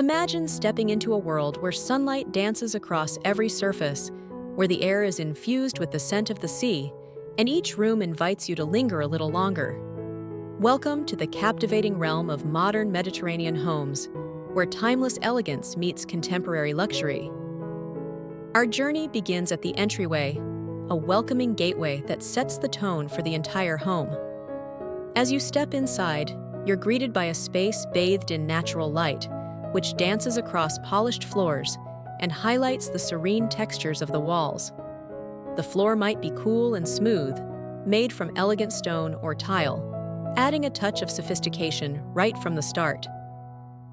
Imagine stepping into a world where sunlight dances across every surface, where the air is infused with the scent of the sea, and each room invites you to linger a little longer. Welcome to the captivating realm of modern Mediterranean homes, where timeless elegance meets contemporary luxury. Our journey begins at the entryway, a welcoming gateway that sets the tone for the entire home. As you step inside, you're greeted by a space bathed in natural light, which dances across polished floors and highlights the serene textures of the walls. The floor might be cool and smooth, made from elegant stone or tile, adding a touch of sophistication right from the start.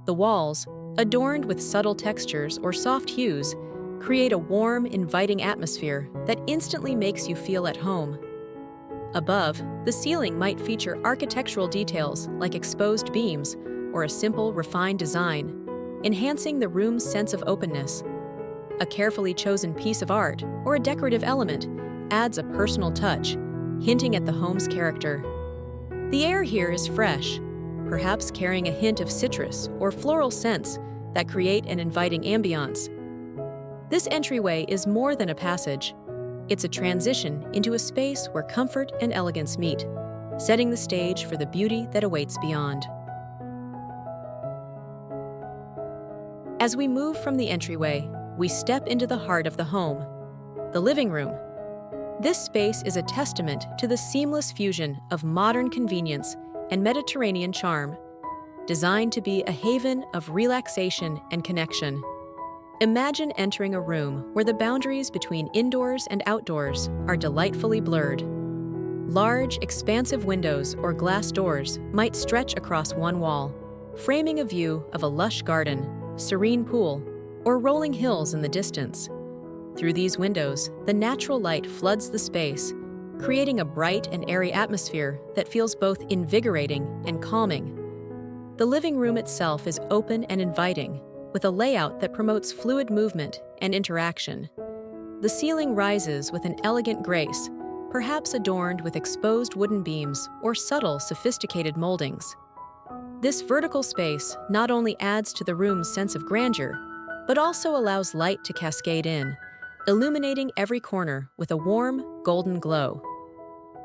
The walls, adorned with subtle textures or soft hues, create a warm, inviting atmosphere that instantly makes you feel at home. Above, the ceiling might feature architectural details like exposed beams or a simple, refined design, enhancing the room's sense of openness. A carefully chosen piece of art or a decorative element adds a personal touch, hinting at the home's character. The air here is fresh, perhaps carrying a hint of citrus or floral scents that create an inviting ambiance. This entryway is more than a passage. It's a transition into a space where comfort and elegance meet, setting the stage for the beauty that awaits beyond. As we move from the entryway, we step into the heart of the home, the living room. This space is a testament to the seamless fusion of modern convenience and Mediterranean charm, designed to be a haven of relaxation and connection. Imagine entering a room where the boundaries between indoors and outdoors are delightfully blurred. Large, expansive windows or glass doors might stretch across one wall, framing a view of a lush garden, serene pool, or rolling hills in the distance. Through these windows, the natural light floods the space, creating a bright and airy atmosphere that feels both invigorating and calming. The living room itself is open and inviting, with a layout that promotes fluid movement and interaction. The ceiling rises with an elegant grace, perhaps adorned with exposed wooden beams or subtle, sophisticated moldings. This vertical space not only adds to the room's sense of grandeur, but also allows light to cascade in, illuminating every corner with a warm, golden glow.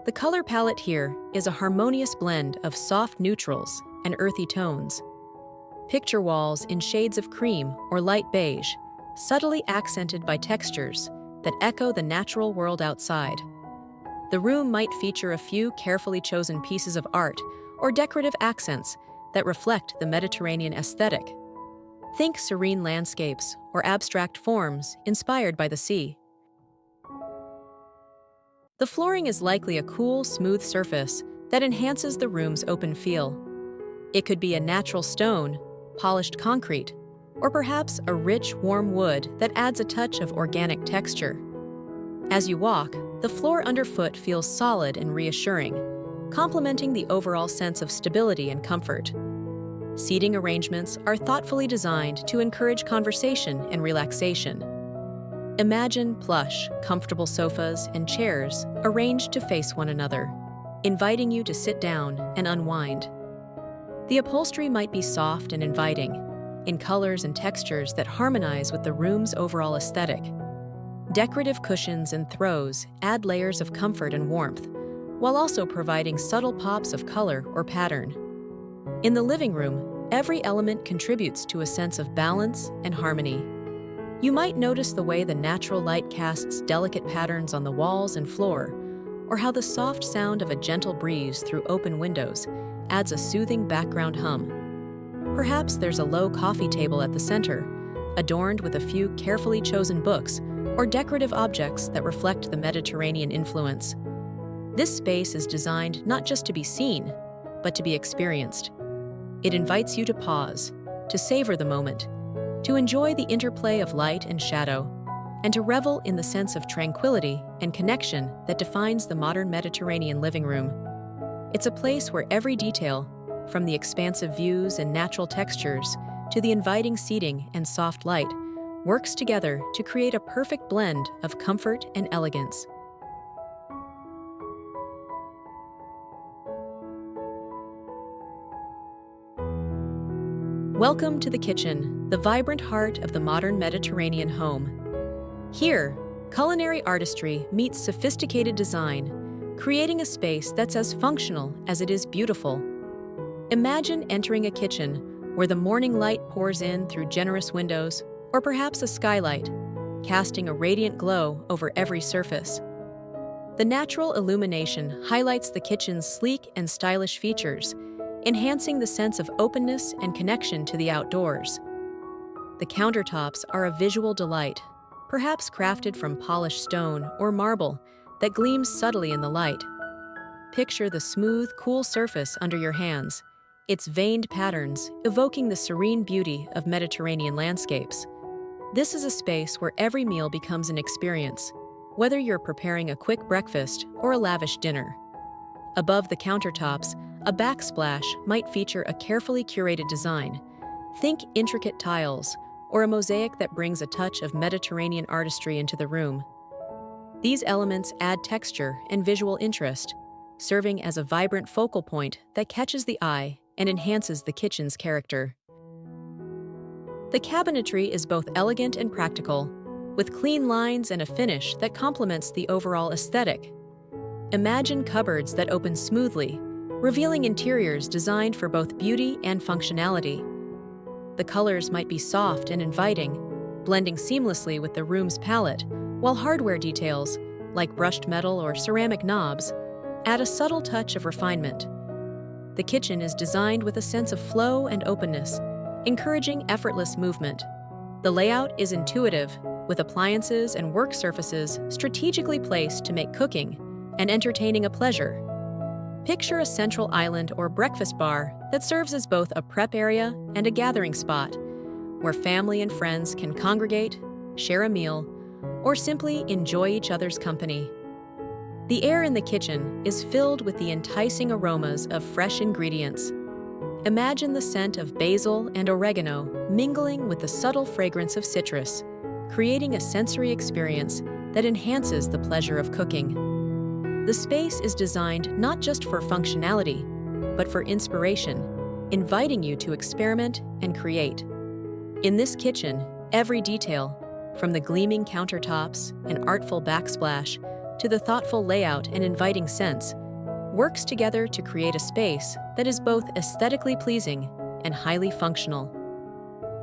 The color palette here is a harmonious blend of soft neutrals and earthy tones. Picture walls in shades of cream or light beige, subtly accented by textures that echo the natural world outside. The room might feature a few carefully chosen pieces of art or decorative accents that reflect the Mediterranean aesthetic. Think serene landscapes or abstract forms inspired by the sea. The flooring is likely a cool, smooth surface that enhances the room's open feel. It could be a natural stone, polished concrete, or perhaps a rich, warm wood that adds a touch of organic texture. As you walk, the floor underfoot feels solid and reassuring, complementing the overall sense of stability and comfort. Seating arrangements are thoughtfully designed to encourage conversation and relaxation. Imagine plush, comfortable sofas and chairs arranged to face one another, inviting you to sit down and unwind. The upholstery might be soft and inviting, in colors and textures that harmonize with the room's overall aesthetic. Decorative cushions and throws add layers of comfort and warmth, while also providing subtle pops of color or pattern. In the living room, every element contributes to a sense of balance and harmony. You might notice the way the natural light casts delicate patterns on the walls and floor, or how the soft sound of a gentle breeze through open windows adds a soothing background hum. Perhaps there's a low coffee table at the center, adorned with a few carefully chosen books or decorative objects that reflect the Mediterranean influence. This space is designed not just to be seen, but to be experienced. It invites you to pause, to savor the moment, to enjoy the interplay of light and shadow, and to revel in the sense of tranquility and connection that defines the modern Mediterranean living room. It's a place where every detail, from the expansive views and natural textures to the inviting seating and soft light, works together to create a perfect blend of comfort and elegance. Welcome to the kitchen, the vibrant heart of the modern Mediterranean home. Here, culinary artistry meets sophisticated design, creating a space that's as functional as it is beautiful. Imagine entering a kitchen where the morning light pours in through generous windows, or perhaps a skylight, casting a radiant glow over every surface. The natural illumination highlights the kitchen's sleek and stylish features, enhancing the sense of openness and connection to the outdoors. The countertops are a visual delight, perhaps crafted from polished stone or marble that gleams subtly in the light. Picture the smooth, cool surface under your hands, its veined patterns evoking the serene beauty of Mediterranean landscapes. This is a space where every meal becomes an experience, whether you're preparing a quick breakfast or a lavish dinner. Above the countertops, a backsplash might feature a carefully curated design. Think intricate tiles or a mosaic that brings a touch of Mediterranean artistry into the room. These elements add texture and visual interest, serving as a vibrant focal point that catches the eye and enhances the kitchen's character. The cabinetry is both elegant and practical, with clean lines and a finish that complements the overall aesthetic. Imagine cupboards that open smoothly, revealing interiors designed for both beauty and functionality. The colors might be soft and inviting, blending seamlessly with the room's palette, while hardware details, like brushed metal or ceramic knobs, add a subtle touch of refinement. The kitchen is designed with a sense of flow and openness, encouraging effortless movement. The layout is intuitive, with appliances and work surfaces strategically placed to make cooking and entertaining a pleasure. Picture a central island or breakfast bar that serves as both a prep area and a gathering spot, where family and friends can congregate, share a meal, or simply enjoy each other's company. The air in the kitchen is filled with the enticing aromas of fresh ingredients. Imagine the scent of basil and oregano mingling with the subtle fragrance of citrus, creating a sensory experience that enhances the pleasure of cooking. The space is designed not just for functionality, but for inspiration, inviting you to experiment and create. In this kitchen, every detail, from the gleaming countertops and artful backsplash to the thoughtful layout and inviting scents, works together to create a space that is both aesthetically pleasing and highly functional.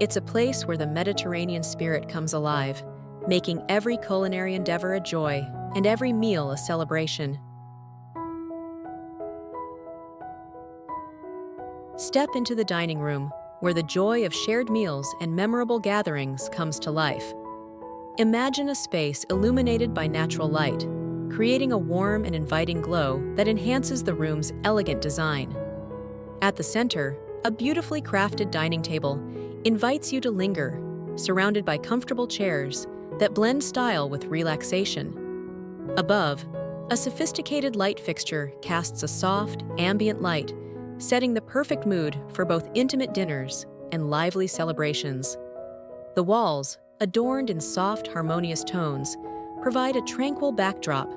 It's a place where the Mediterranean spirit comes alive, making every culinary endeavor a joy and every meal a celebration. Step into the dining room, where the joy of shared meals and memorable gatherings comes to life. Imagine a space illuminated by natural light, creating a warm and inviting glow that enhances the room's elegant design. At the center, a beautifully crafted dining table invites you to linger, surrounded by comfortable chairs that blend style with relaxation. Above, a sophisticated light fixture casts a soft, ambient light, setting the perfect mood for both intimate dinners and lively celebrations. The walls, adorned in soft, harmonious tones, provide a tranquil backdrop,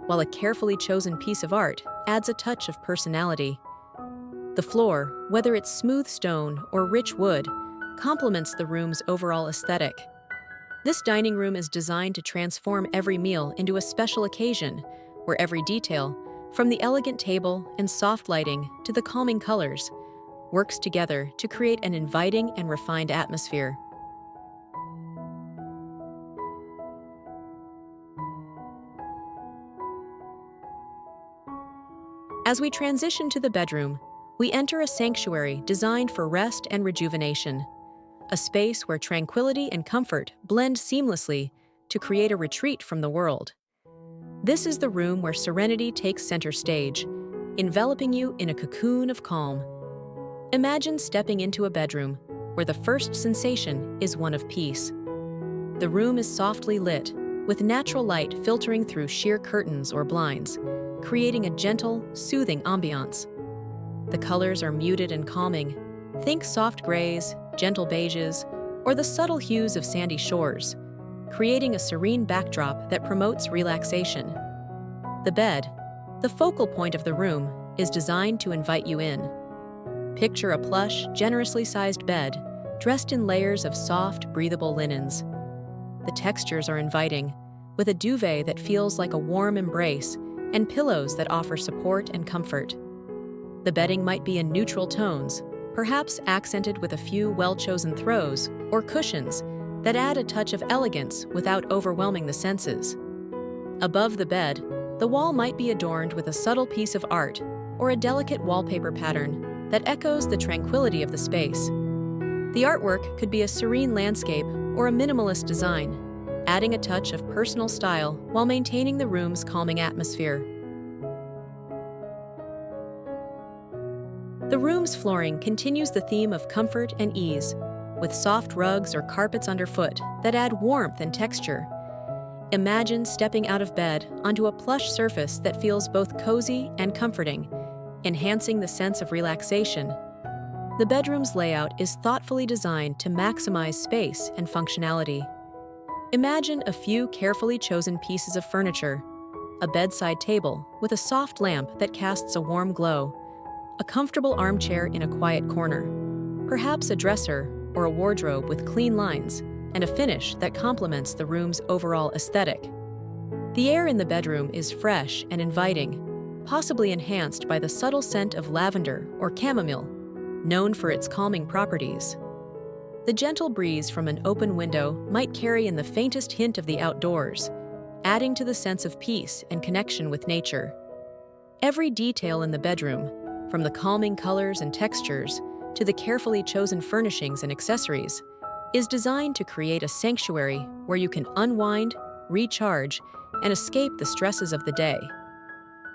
while a carefully chosen piece of art adds a touch of personality. The floor, whether it's smooth stone or rich wood, complements the room's overall aesthetic. This dining room is designed to transform every meal into a special occasion, where every detail, from the elegant table and soft lighting to the calming colors, works together to create an inviting and refined atmosphere. As we transition to the bedroom, we enter a sanctuary designed for rest and rejuvenation, a space where tranquility and comfort blend seamlessly to create a retreat from the world. This is the room where serenity takes center stage, enveloping you in a cocoon of calm. Imagine stepping into a bedroom where the first sensation is one of peace. The room is softly lit, with natural light filtering through sheer curtains or blinds, creating a gentle, soothing ambiance. The colors are muted and calming. Think soft grays, gentle beiges, or the subtle hues of sandy shores, creating a serene backdrop that promotes relaxation. The bed, the focal point of the room, is designed to invite you in. Picture a plush, generously sized bed dressed in layers of soft, breathable linens. The textures are inviting, with a duvet that feels like a warm embrace and pillows that offer support and comfort. The bedding might be in neutral tones, perhaps accented with a few well-chosen throws or cushions that add a touch of elegance without overwhelming the senses. Above the bed, the wall might be adorned with a subtle piece of art or a delicate wallpaper pattern that echoes the tranquility of the space. The artwork could be a serene landscape or a minimalist design, adding a touch of personal style while maintaining the room's calming atmosphere. The room's flooring continues the theme of comfort and ease, with soft rugs or carpets underfoot that add warmth and texture. Imagine stepping out of bed onto a plush surface that feels both cozy and comforting, enhancing the sense of relaxation. The bedroom's layout is thoughtfully designed to maximize space and functionality. Imagine a few carefully chosen pieces of furniture, a bedside table with a soft lamp that casts a warm glow, a comfortable armchair in a quiet corner, perhaps a dresser or a wardrobe with clean lines and a finish that complements the room's overall aesthetic. The air in the bedroom is fresh and inviting, possibly enhanced by the subtle scent of lavender or chamomile, known for its calming properties. The gentle breeze from an open window might carry in the faintest hint of the outdoors, adding to the sense of peace and connection with nature. Every detail in the bedroom, from the calming colors and textures to the carefully chosen furnishings and accessories, is designed to create a sanctuary where you can unwind, recharge, and escape the stresses of the day.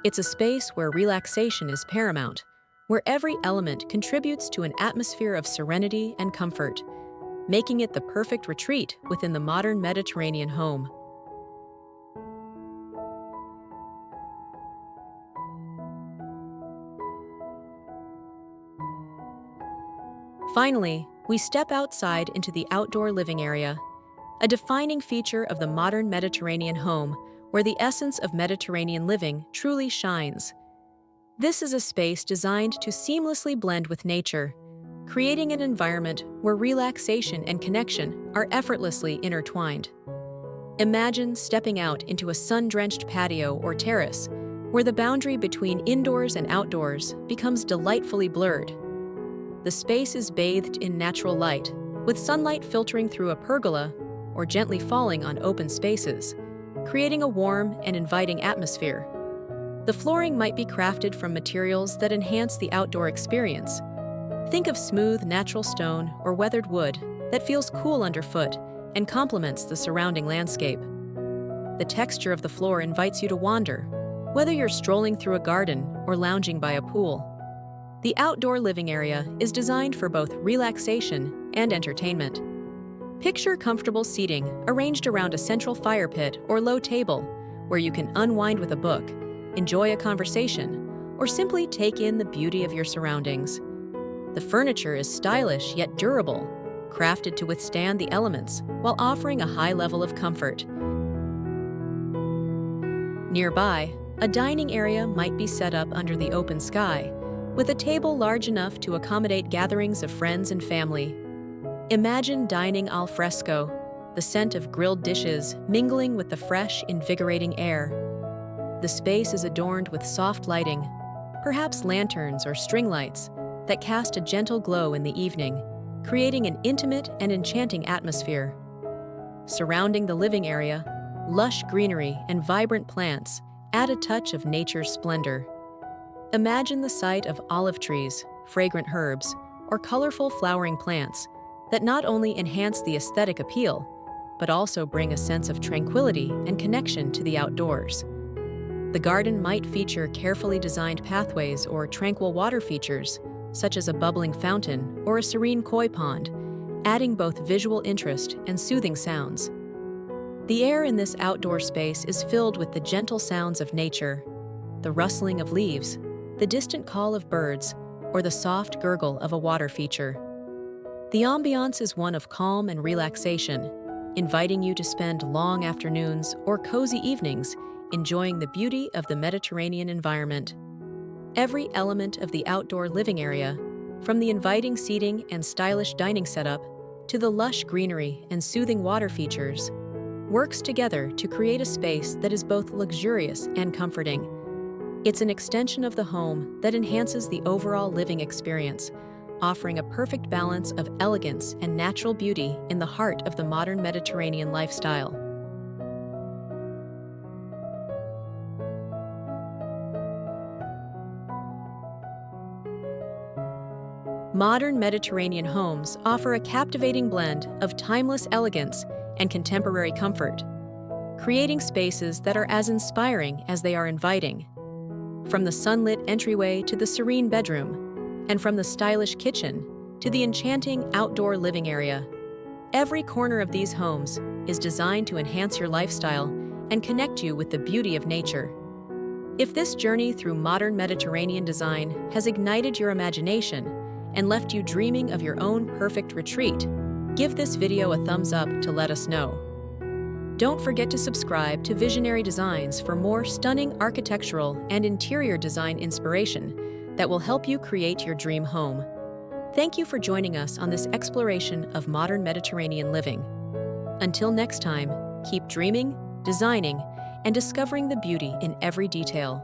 It's a space where relaxation is paramount, where every element contributes to an atmosphere of serenity and comfort, making it the perfect retreat within the modern Mediterranean home. Finally, we step outside into the outdoor living area, a defining feature of the modern Mediterranean home where the essence of Mediterranean living truly shines. This is a space designed to seamlessly blend with nature, creating an environment where relaxation and connection are effortlessly intertwined. Imagine stepping out into a sun-drenched patio or terrace, where the boundary between indoors and outdoors becomes delightfully blurred. The space is bathed in natural light, with sunlight filtering through a pergola or gently falling on open spaces, creating a warm and inviting atmosphere. The flooring might be crafted from materials that enhance the outdoor experience. Think of smooth, natural stone or weathered wood that feels cool underfoot and complements the surrounding landscape. The texture of the floor invites you to wander, whether you're strolling through a garden or lounging by a pool. The outdoor living area is designed for both relaxation and entertainment. Picture comfortable seating arranged around a central fire pit or low table, where you can unwind with a book, enjoy a conversation, or simply take in the beauty of your surroundings. The furniture is stylish yet durable, crafted to withstand the elements while offering a high level of comfort. Nearby, a dining area might be set up under the open sky, with a table large enough to accommodate gatherings of friends and family. Imagine dining al fresco, the scent of grilled dishes mingling with the fresh, invigorating air. The space is adorned with soft lighting, perhaps lanterns or string lights, that cast a gentle glow in the evening, creating an intimate and enchanting atmosphere. Surrounding the living area, lush greenery and vibrant plants add a touch of nature's splendor. Imagine the sight of olive trees, fragrant herbs, or colorful flowering plants that not only enhance the aesthetic appeal, but also bring a sense of tranquility and connection to the outdoors. The garden might feature carefully designed pathways or tranquil water features, such as a bubbling fountain or a serene koi pond, adding both visual interest and soothing sounds. The air in this outdoor space is filled with the gentle sounds of nature, the rustling of leaves, the distant call of birds, or the soft gurgle of a water feature. The ambiance is one of calm and relaxation, inviting you to spend long afternoons or cozy evenings enjoying the beauty of the Mediterranean environment. Every element of the outdoor living area, from the inviting seating and stylish dining setup to the lush greenery and soothing water features, works together to create a space that is both luxurious and comforting. It's an extension of the home that enhances the overall living experience, offering a perfect balance of elegance and natural beauty in the heart of the modern Mediterranean lifestyle. Modern Mediterranean homes offer a captivating blend of timeless elegance and contemporary comfort, creating spaces that are as inspiring as they are inviting. From the sunlit entryway to the serene bedroom, and from the stylish kitchen to the enchanting outdoor living area, every corner of these homes is designed to enhance your lifestyle and connect you with the beauty of nature. If this journey through modern Mediterranean design has ignited your imagination and left you dreaming of your own perfect retreat, give this video a thumbs up to let us know. Don't forget to subscribe to Visionary Designs for more stunning architectural and interior design inspiration that will help you create your dream home. Thank you for joining us on this exploration of modern Mediterranean living. Until next time, keep dreaming, designing, and discovering the beauty in every detail.